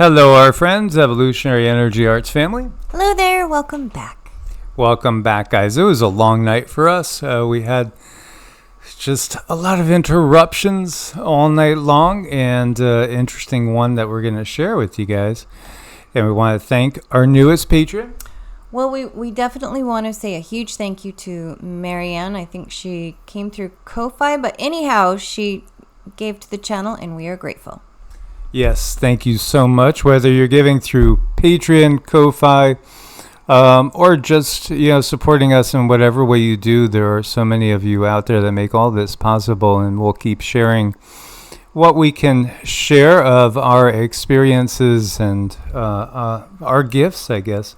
Hello, our friends, Evolutionary Energy Arts family. Hello there, welcome back. Welcome back, guys. It was a long night for us. We had just a lot of interruptions all night long, and interesting one that we're going to share with you guys. And we want to thank our newest patron. Well, we definitely want to say a huge thank you to Marianne. I think she came through Ko-Fi, but anyhow, she gave to the channel, and we are grateful. Yes, thank you so much. Whether you're giving through Patreon, Ko-Fi, or just supporting us in whatever way you do, there are so many of you out there that make all this possible, and we'll keep sharing what we can share of our experiences and our gifts, I guess,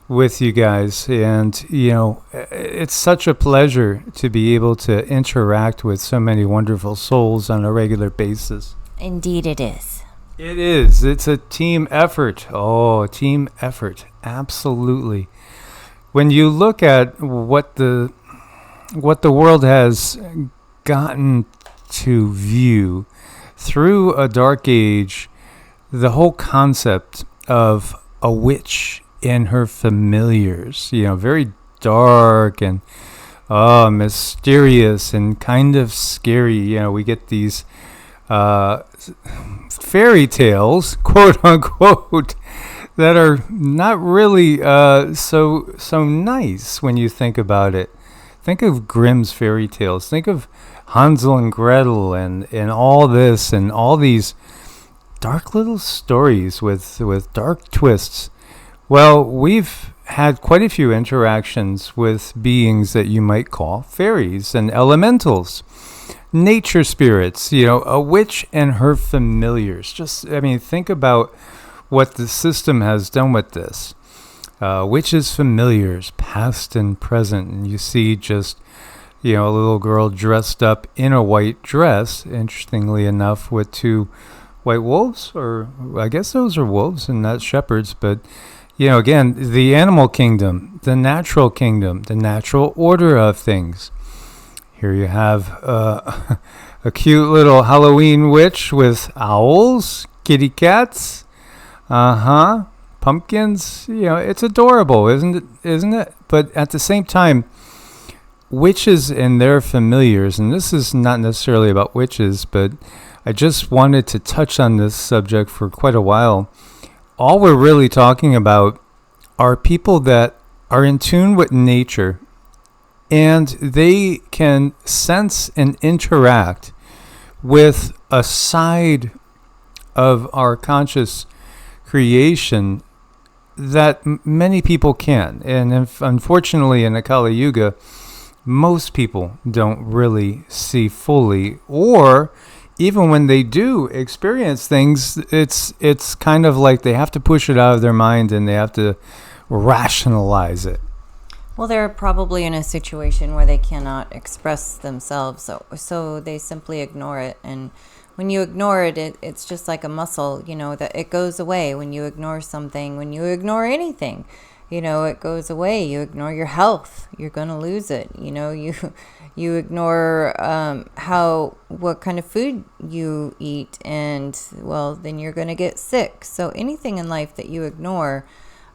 with you guys. And it's such a pleasure to be able to interact with so many wonderful souls on a regular basis. Indeed it is. It is. It's a team effort. Oh, a team effort. Absolutely. When you look at what the world has gotten to view through a dark age, the whole concept of a witch and her familiars, very dark and mysterious and kind of scary. We get these fairy tales, quote unquote, that are not really so nice when you think about it. Think of Grimm's fairy tales. Think of Hansel and Gretel and all this and all these dark little stories with dark twists. Well, we've had quite a few interactions with beings that you might call fairies and elementals. Nature spirits, a witch and her familiars. Think about what the system has done with this. Witches' familiars, past and present. And you see just, a little girl dressed up in a white dress, interestingly enough, with two white wolves, or I guess those are wolves and not shepherds. But, again, the animal kingdom, the natural kingdom, the natural order of things. Here you have a cute little Halloween witch with owls, kitty cats, pumpkins. It's adorable, isn't it? But at the same time, witches and their familiars, and this is not necessarily about witches, but I just wanted to touch on this subject for quite a while. All we're really talking about are people that are in tune with nature, and they can sense and interact with a side of our conscious creation that many people can. And unfortunately, in the Kali Yuga, most people don't really see fully, or even when they do experience things, it's kind of like they have to push it out of their mind and they have to rationalize it. Well, they're probably in a situation where they cannot express themselves, so they simply ignore it. And when you ignore it, it's just like a muscle, that it goes away. When you ignore something, when you ignore anything, it goes away. You ignore your health, you're going to lose it. You ignore what kind of food you eat, and, well, then you're going to get sick. So anything in life that you ignore,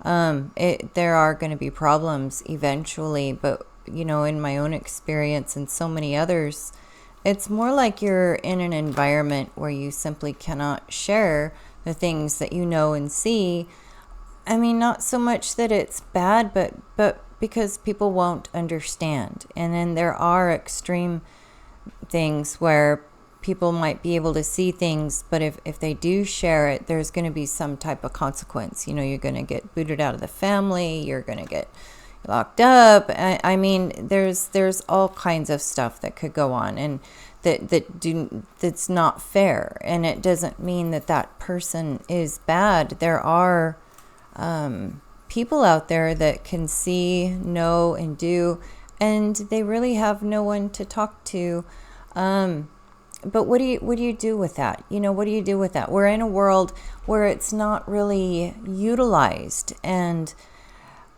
there are going to be problems eventually. But in my own experience and so many others, it's more like you're in an environment where you simply cannot share the things that you know and see. Not so much that it's bad, but because people won't understand. And then there are extreme things where people might be able to see things, but if they do share it, there's going to be some type of consequence. You're going to get booted out of the family, you're going to get locked up. There's all kinds of stuff that could go on, and that's not fair. And it doesn't mean that person is bad. There are people out there that can see, know, and do, and they really have no one to talk to. But what do you do with that? What do you do with that? We're in a world where it's not really utilized, and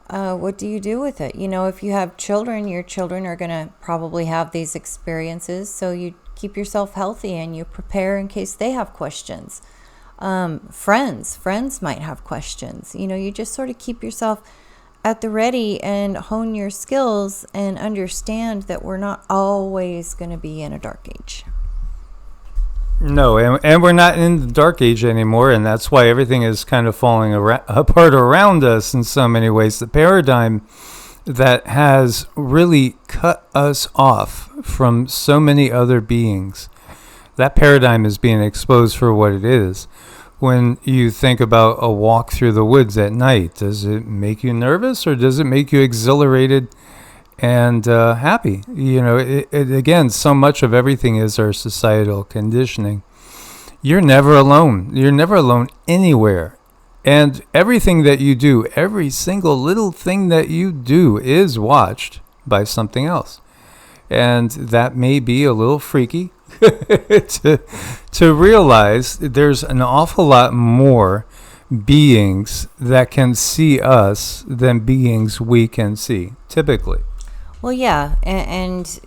what do you do with it? If you have children, your children are going to probably have these experiences, so you keep yourself healthy and you prepare in case they have questions. Friends might have questions. You just sort of keep yourself at the ready and hone your skills and understand that we're not always going to be in a dark age. No, and we're not in the dark age anymore, and that's why everything is kind of falling apart around us in so many ways. The paradigm that has really cut us off from so many other beings, that paradigm is being exposed for what it is. When you think about a walk through the woods at night, does it make you nervous or does it make you exhilarated and happy? Again, so much of everything is our societal conditioning. You're never alone. You're never alone anywhere. And everything that you do, every single little thing that you do is watched by something else. And that may be a little freaky to realize there's an awful lot more beings that can see us than beings we can see, typically. Well, yeah, and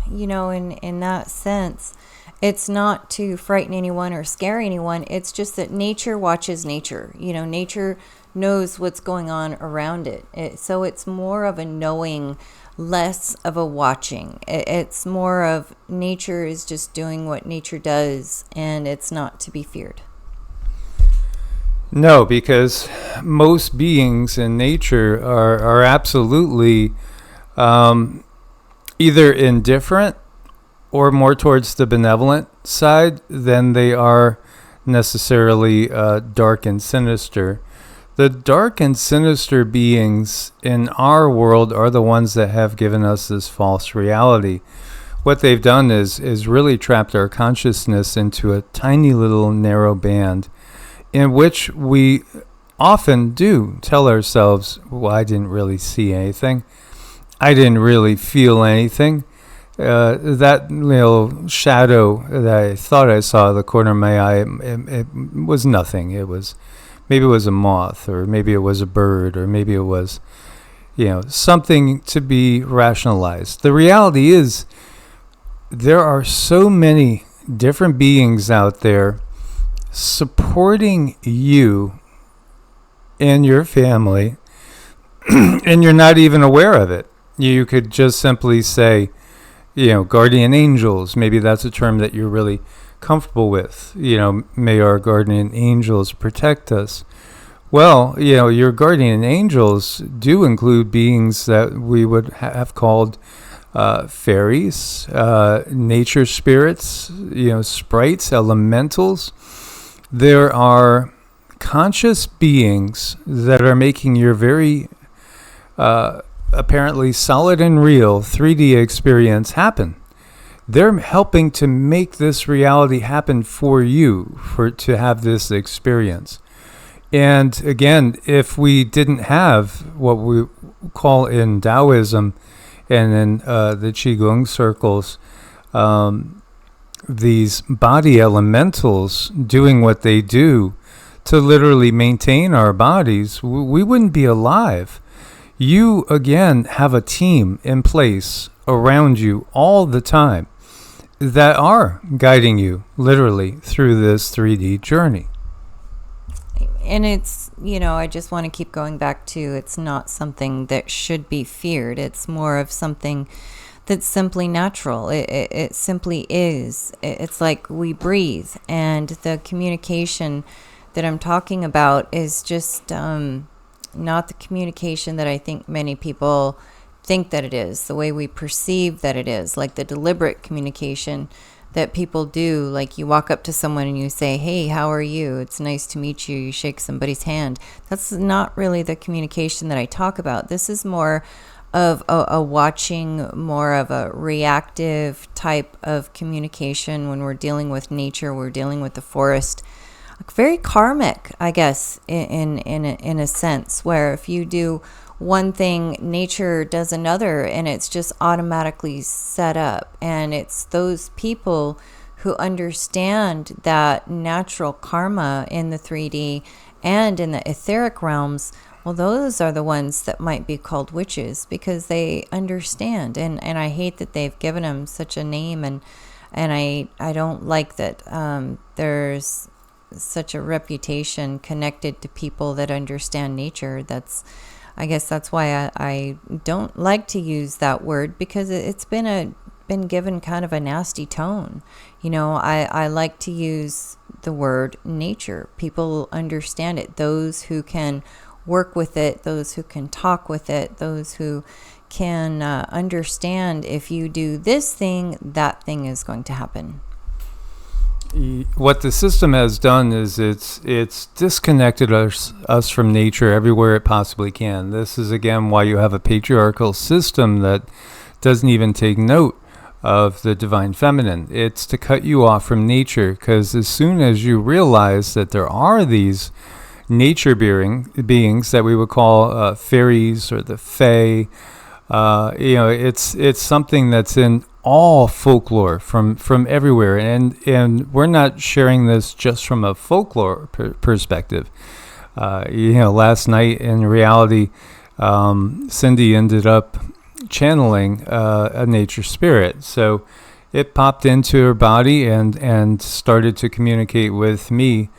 in that sense, it's not to frighten anyone or scare anyone. It's just that nature watches nature. Nature knows what's going on around it. So it's more of a knowing, less of a watching. It's more of nature is just doing what nature does, and it's not to be feared. No, because most beings in nature are absolutely either indifferent or more towards the benevolent side than they are necessarily dark and sinister. The dark and sinister beings in our world are the ones that have given us this false reality. What they've done is really trapped our consciousness into a tiny little narrow band in which we often do tell ourselves, well, I didn't really see anything. I didn't really feel anything. That little shadow that I thought I saw at the corner of my eye, it was nothing. Maybe it was a moth, or maybe it was a bird, or maybe it was, something to be rationalized. The reality is there are so many different beings out there supporting you and your family, and you're not even aware of it. You could just simply say, guardian angels. Maybe that's a term that you're really comfortable with. May our guardian angels protect us. Well, your guardian angels do include beings that we would have called fairies, nature spirits, sprites, elementals. There are conscious beings that are making your very apparently solid and real 3D experience happen. They're helping to make this reality happen for you, to have this experience. And again, if we didn't have what we call in Taoism and in the Qigong circles, these body elementals doing what they do to literally maintain our bodies, we wouldn't be alive. You, again, have a team in place around you all the time that are guiding you literally through this 3D journey. And it's, I just want to keep going back to, it's not something that should be feared. It's more of something that's simply natural. It simply is. It's like we breathe. And the communication that I'm talking about is just not the communication that I think many people think that it is, the way we perceive that it is, like the deliberate communication that people do. Like you walk up to someone and you say, hey, how are you? It's nice to meet you. You shake somebody's hand. That's not really the communication that I talk about. This is more of a watching, more of a reactive type of communication. When we're dealing with nature, we're dealing with the forest. Very karmic, I guess, in a sense, where if you do one thing, nature does another, and it's just automatically set up. And it's those people who understand that natural karma in the 3D and in the etheric realms, well, those are the ones that might be called witches, because they understand. And I hate that they've given them such a name, and I don't like that there's such a reputation connected to people that understand nature. I guess that's why I don't like to use that word, because it's been given kind of a nasty tone. I like to use the word nature. People understand it. Those who can work with it, those who can talk with it, those who can understand if you do this thing, that thing is going to happen. What the system has done is it's disconnected us from nature everywhere it possibly can. This is, again, why you have a patriarchal system that doesn't even take note of the divine feminine. It's to cut you off from nature, because as soon as you realize that there are these nature beings that we would call fairies or the fae, it's something that's in all folklore from everywhere, and we're not sharing this just from a folklore perspective. Last night in reality, Cindy ended up channeling a nature spirit, so it popped into her body and started to communicate with me.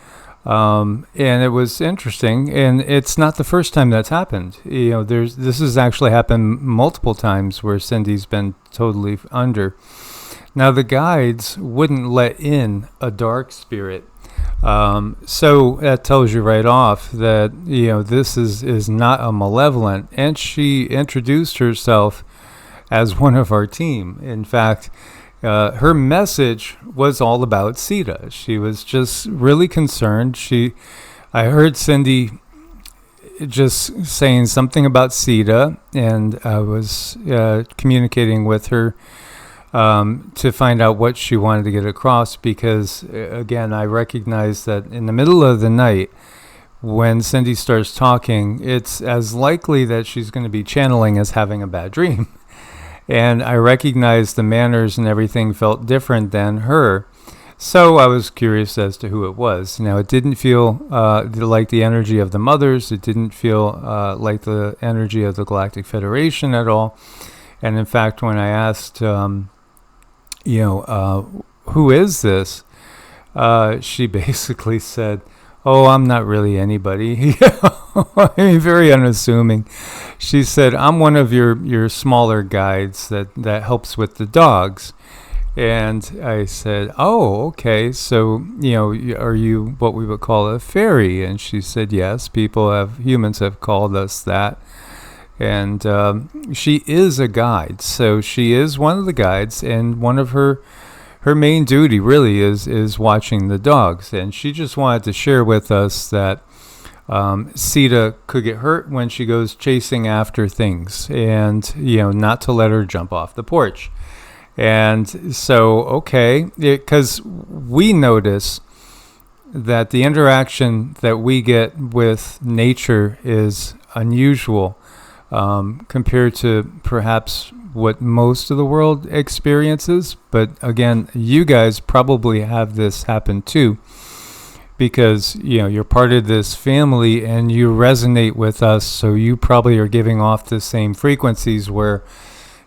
And it was interesting, and it's not the first time that's happened. This has actually happened multiple times where Cindy's been totally under. Now, the guides wouldn't let in a dark spirit, so that tells you right off that this is not a malevolent. And she introduced herself as one of our team. In fact, her message was all about Sita. She was just really concerned. I heard Cindy just saying something about Sita, and I was communicating with her to find out what she wanted to get across, because, again, I recognize that in the middle of the night, when Cindy starts talking, it's as likely that she's going to be channeling as having a bad dream. And I recognized the manners and everything felt different than her. So I was curious as to who it was. Now, it didn't feel like the energy of the mothers. It didn't feel like the energy of the Galactic Federation at all. And in fact, when I asked, who is this? She basically said, "Oh, I'm not really anybody." I mean, very unassuming. She said, "I'm one of your smaller guides that helps with the dogs." And I said, "Oh, okay. So, are you what we would call a fairy?" And she said, "Yes, humans have called us that." And she is a guide. So she is one of the guides, and one of her main duty really is watching the dogs. And she just wanted to share with us that Sita could get hurt when she goes chasing after things, and not to let her jump off the porch. And so, okay, because we notice that the interaction that we get with nature is unusual compared to perhaps what most of the world experiences. But again, you guys probably have this happen too, because you're part of this family and you resonate with us, so you probably are giving off the same frequencies where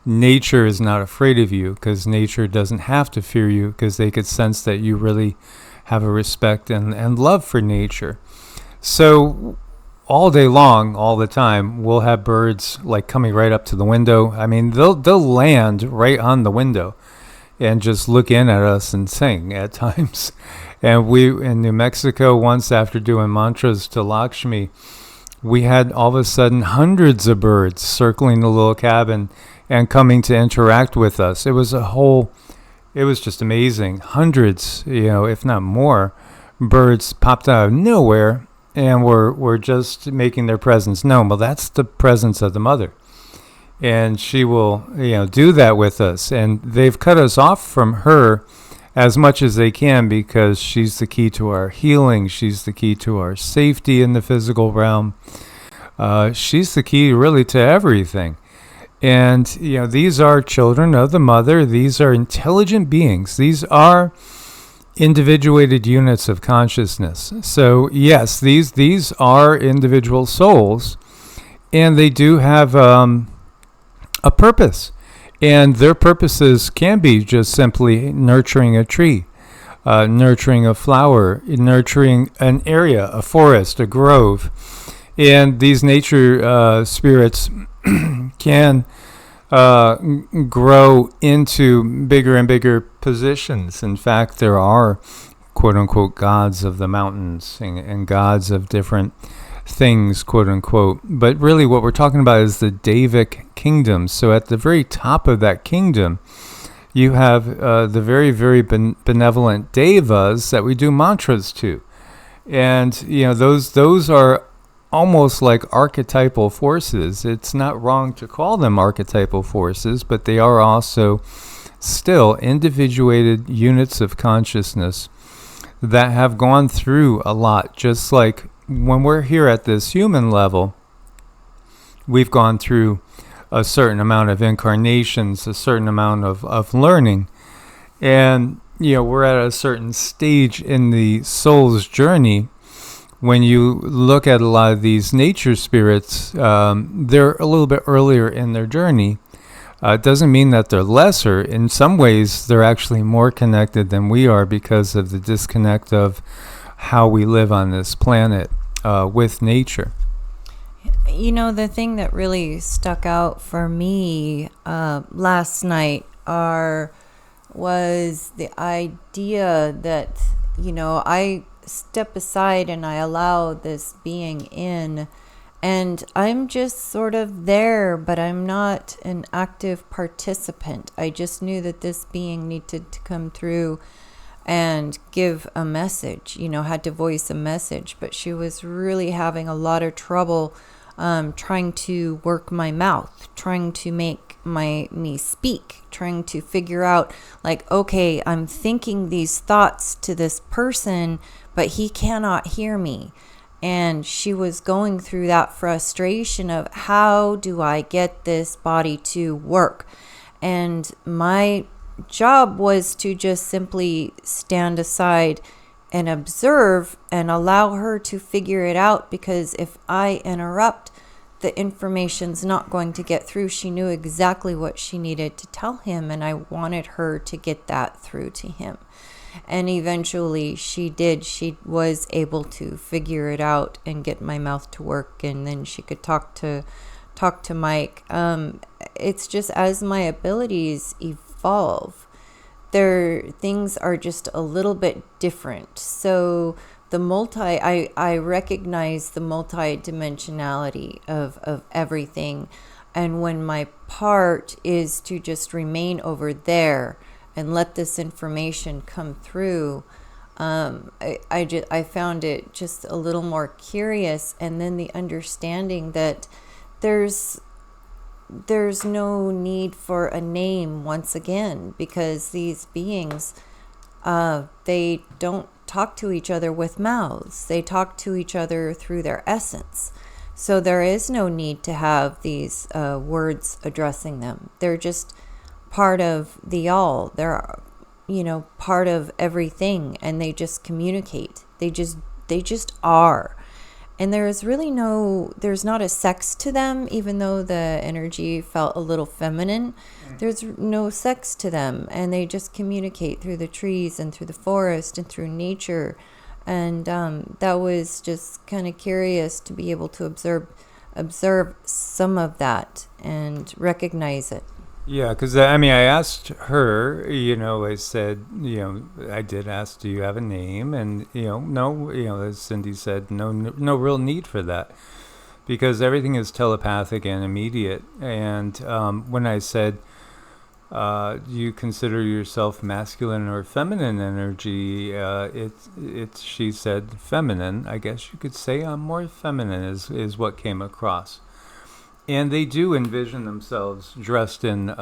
nature is not afraid of you, because nature doesn't have to fear you, because they could sense that you really have a respect and love for nature. So all day long, all the time, we'll have birds like coming right up to the window. I mean, they'll land right on the window and just look in at us and sing at times. And we, in New Mexico, once after doing mantras to Lakshmi, we had all of a sudden hundreds of birds circling the little cabin and coming to interact with us. It was just amazing. Hundreds, if not more, birds popped out of nowhere and were just making their presence known. Well, that's the presence of the mother. And she will, do that with us. And they've cut us off from her as much as they can, because she's the key to our healing. She's the key to our safety in the physical realm. She's the key really to everything. And, these are children of the mother. These are intelligent beings. These are individuated units of consciousness. So, yes, these are individual souls, and they do have a purpose. And their purposes can be just simply nurturing a tree. nurturing a flower, nurturing an area, a forest, a grove. And these nature spirits can grow into bigger and bigger positions. In fact, there are quote-unquote gods of the mountains and gods of different things, quote-unquote. But really what we're talking about is the Devic kingdom. So at the very top of that kingdom, you have the very, very benevolent devas that we do mantras to. And, those are almost like archetypal forces. It's not wrong to call them archetypal forces, but they are also still individuated units of consciousness that have gone through a lot. Just like when we're here at this human level, we've gone through a certain amount of incarnations, a certain amount of learning. And, we're at a certain stage in the soul's journey. When you look at a lot of these nature spirits, they're a little bit earlier in their journey. It doesn't mean that they're lesser. In some ways, they're actually more connected than we are because of the disconnect of how we live on this planet with nature. The thing that really stuck out for me last night was the idea that, I step aside and I allow this being in, and I'm just sort of there, but I'm not an active participant. I just knew that this being needed to come through and give a message, had to voice a message, but she was really having a lot of trouble trying to work my mouth, trying to make me speak, trying to figure out, like, okay, I'm thinking these thoughts to this person, but he cannot hear me. And she was going through that frustration of, how do I get this body to work? And my job was to just simply stand aside and observe and allow her to figure it out, because if I interrupt, the information's not going to get through. She knew exactly what she needed to tell him, and I wanted her to get that through to him. And eventually she did. She was able to figure it out and get my mouth to work, and then she could talk to Mike. It's just, as my abilities evolve, things are just a little bit different. So I recognize the multi-dimensionality of everything. And when my part is to just remain over there and let this information come through, I found it just a little more curious. And then the understanding that there's no need for a name once again, because these beings, they don't talk to each other with mouths. They talk to each other through their essence. So there is no need to have these words addressing them. They're just part of the all. They're, part of everything, and they just communicate. They just are. And there's not a sex to them, even though the energy felt a little feminine. There's no sex to them, and they just communicate through the trees and through the forest and through nature. And that was just kind of curious to be able to observe some of that and recognize it. Yeah, because I asked her, I said, I did ask, do you have a name? And, no, as Cindy said, no real need for that, because everything is telepathic and immediate. And when I said, do you consider yourself masculine or feminine energy? She said feminine. I guess you could say I'm more feminine is what came across. And they do envision themselves dressed in,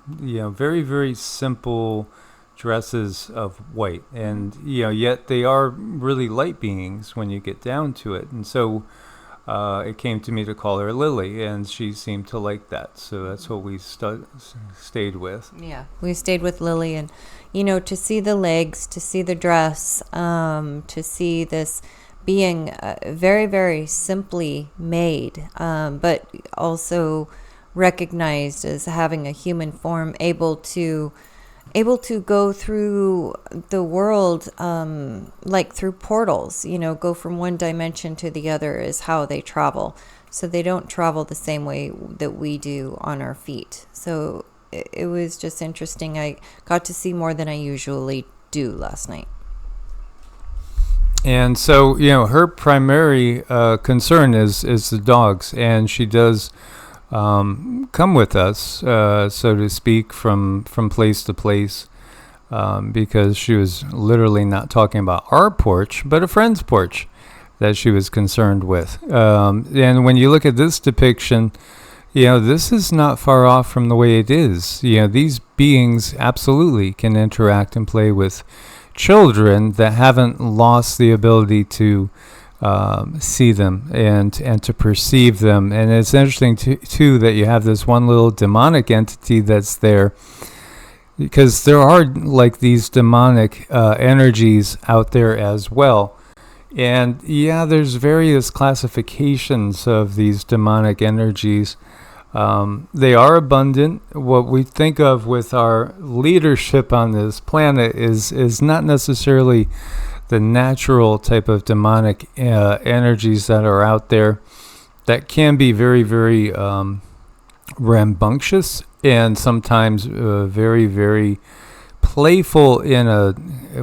very, very simple dresses of white. And, yet they are really light beings when you get down to it. And so it came to me to call her Lily, and she seemed to like that. So that's what we stayed with. Yeah, we stayed with Lily. And, to see the legs, to see the dress, to see this being very, very simply made, but also recognized as having a human form, able to able to go through the world like through portals, go from one dimension to the other is how they travel. So they don't travel the same way that we do on our feet. So it was just interesting. I got to see more than I usually do last night. And so, her primary concern is the dogs, and she does come with us, so to speak, from place to place, because she was literally not talking about our porch, but a friend's porch that she was concerned with. And when you look at this depiction, this is not far off from the way it is. These beings absolutely can interact and play with children that haven't lost the ability to see them and to perceive them. And it's interesting too that you have this one little demonic entity that's there, because there are like these demonic energies out there as well. And there's various classifications of these demonic energies. They are abundant. What we think of with our leadership on this planet is not necessarily the natural type of demonic energies that are out there that can be very, very rambunctious and sometimes very, very playful in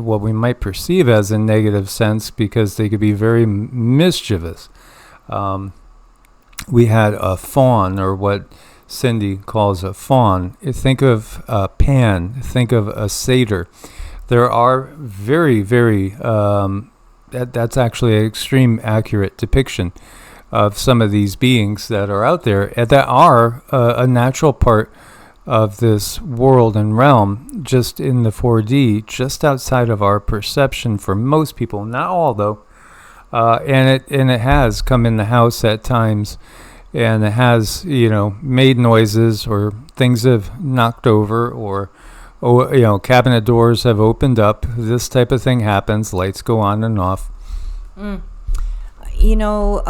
what we might perceive as a negative sense, because they could be very mischievous. We had a fawn, or what Cindy calls a fawn. Think of Pan. Think of a satyr. There are very, very, that's actually an extreme accurate depiction of some of these beings that are out there that are a natural part of this world and realm, just in the 4D, just outside of our perception for most people, not all though. And it has come in the house at times, and it has made noises, or things have knocked over, or cabinet doors have opened up. This type of thing happens. Lights go on and off. A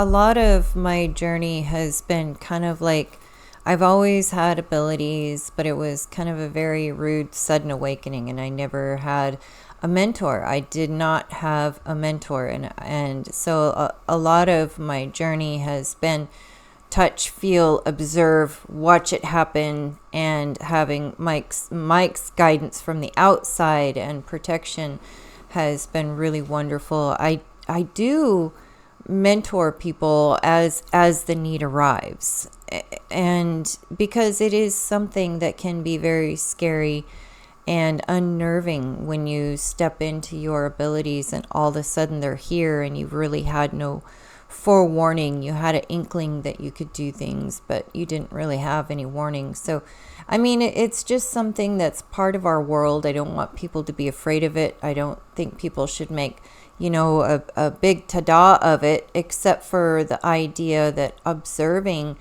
lot of my journey has been kind of like, I've always had abilities, but it was kind of a very rude, sudden awakening, and I never had a mentor. I did not have a mentor, and so a lot of my journey has been touch, feel, observe, watch it happen, and having Mike's guidance from the outside and protection has been really wonderful. I do mentor people as the need arrives, and because it is something that can be very scary and unnerving when you step into your abilities and all of a sudden they're here and you've really had no forewarning. You had an inkling that you could do things, but you didn't really have any warning. So it's just something that's part of our world. I don't want people to be afraid of it. I don't think people should make a big tada of it, except for the idea that observing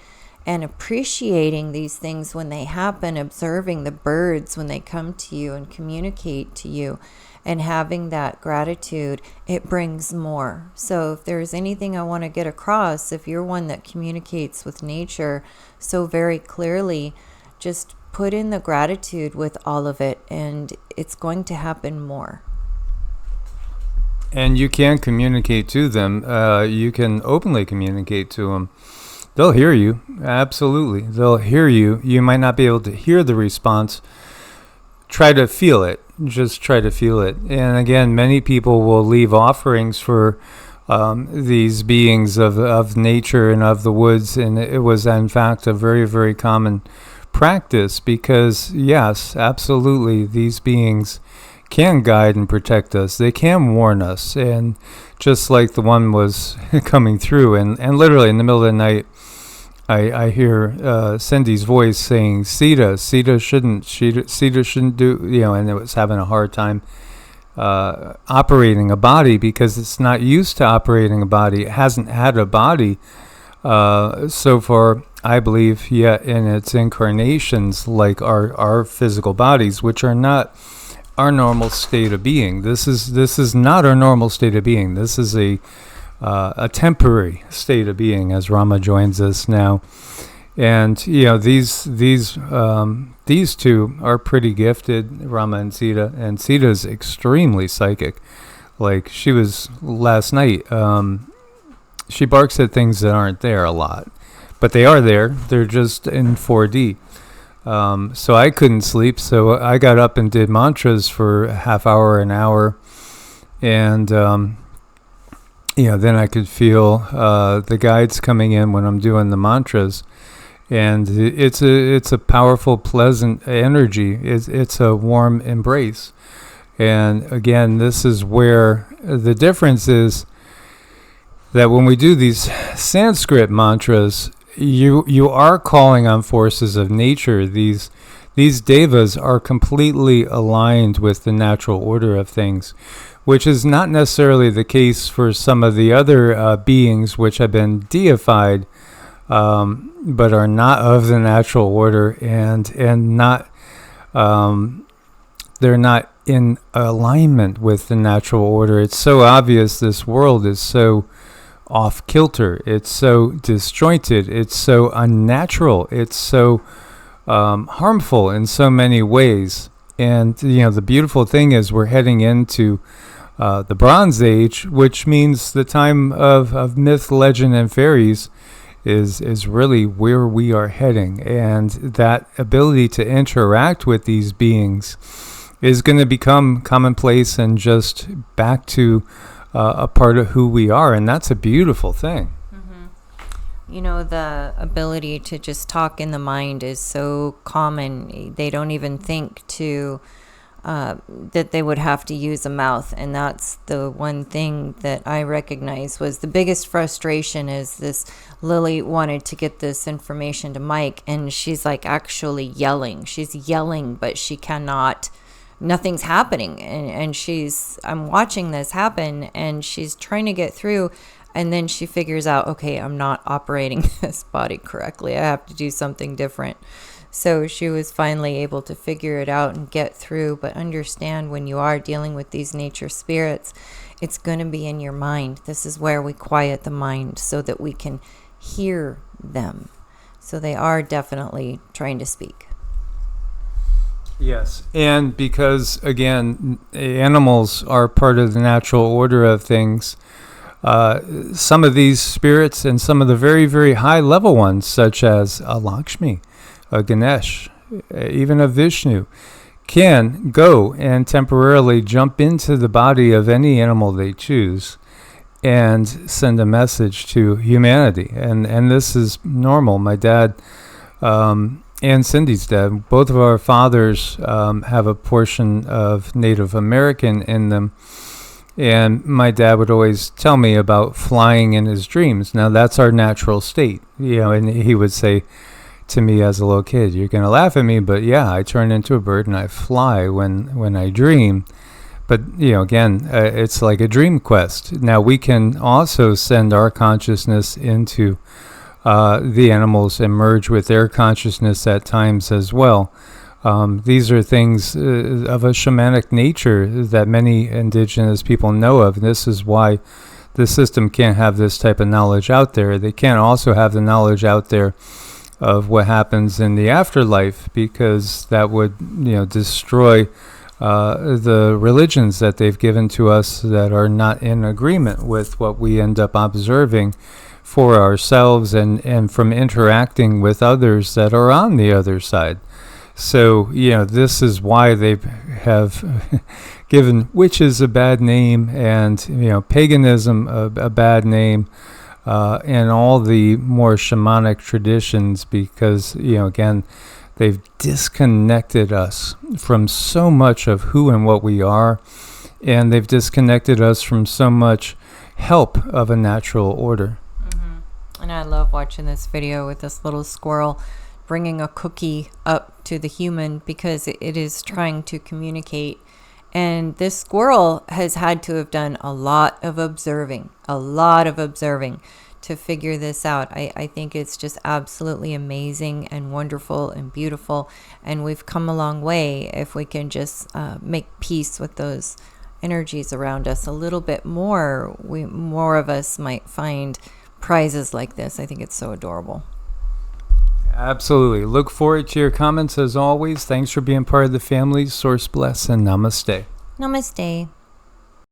and appreciating these things when they happen, observing the birds when they come to you and communicate to you, and having that gratitude, it brings more. So if there's anything I want to get across, if you're one that communicates with nature so very clearly, just put in the gratitude with all of it, and it's going to happen more. And you can communicate to them. You can openly communicate to them. They'll hear you. Absolutely. They'll hear you. You might not be able to hear the response. Try to feel it. Just try to feel it. And again, many people will leave offerings for these beings of nature and of the woods. And it was, in fact, a very, very common practice, because, yes, absolutely, these beings can guide and protect us. They can warn us. And just like the one was coming through, and literally in the middle of the night, I hear Cindy's voice saying, Sita shouldn't do, and it was having a hard time operating a body, because it's not used to operating a body. It hasn't had a body so far, I believe, yet in its incarnations, like our physical bodies, which are not our normal state of being. This is not our normal state of being. This is a temporary state of being, as Rama joins us now. And these two are pretty gifted, Rama and Sita. And Sita's extremely psychic. Like she was last night. She barks at things that aren't there a lot, but they are there. They're just in 4D. So I couldn't sleep, so I got up and did mantras for a half hour, an hour, and then I could feel the guides coming in when I'm doing the mantras, and it's a powerful, pleasant energy. It's a warm embrace, and again, this is where the difference is that when we do these Sanskrit mantras, you are calling on forces of nature. These devas are completely aligned with the natural order of things, which is not necessarily the case for some of the other beings which have been deified, but are not of the natural order, and not they're not in alignment with the natural order. It's so obvious this world is so off kilter, it's so disjointed, it's so unnatural, it's so harmful in so many ways. And the beautiful thing is we're heading into the Bronze Age, which means the time of myth, legend, and fairies is really where we are heading. And that ability to interact with these beings is going to become commonplace and just back to a part of who we are, and that's a beautiful thing. The ability to just talk in the mind is so common. They don't even think to that they would have to use a mouth, and that's the one thing that I recognize was the biggest frustration. Is this Lily wanted to get this information to Mike, and she's like actually yelling. She's yelling, but she cannot. Nothing's happening, and I'm watching this happen, and she's trying to get through, and then she figures out, okay, I'm not operating this body correctly. I have to do something different. So she was finally able to figure it out and get through. But understand, when you are dealing with these nature spirits, it's going to be in your mind. This is where we quiet the mind so that we can hear them. So they are definitely trying to speak. Yes, and because, again, animals are part of the natural order of things, some of these spirits and some of the very, very high-level ones, such as a Lakshmi, a Ganesh, even a Vishnu, can go and temporarily jump into the body of any animal they choose and send a message to humanity. And this is normal. My dad... and Cindy's dad, both of our fathers have a portion of Native American in them. And my dad would always tell me about flying in his dreams. Now, that's our natural state. And he would say to me as a little kid, you're going to laugh at me, but yeah, I turn into a bird and I fly when I dream. But, again, it's like a dream quest. Now, we can also send our consciousness into the animals and merge with their consciousness at times as well. These are things of a shamanic nature that many indigenous people know of. And this is why the system can't have this type of knowledge out there. They can't also have the knowledge out there of what happens in the afterlife, because that would destroy the religions that they've given to us that are not in agreement with what we end up observing for ourselves and from interacting with others that are on the other side. So, this is why they have given witches a bad name, and, paganism a bad name, and all the more shamanic traditions, because, again, they've disconnected us from so much of who and what we are, and they've disconnected us from so much help of a natural order. And I love watching this video with this little squirrel bringing a cookie up to the human, because it is trying to communicate. And this squirrel has had to have done a lot of observing to figure this out. I think it's just absolutely amazing and wonderful and beautiful. And we've come a long way if we can just make peace with those energies around us a little bit more. More of us might find prizes like this. I think it's so adorable. Absolutely. Look forward to your comments as always. Thanks for being part of the family. Source bless and namaste. Namaste.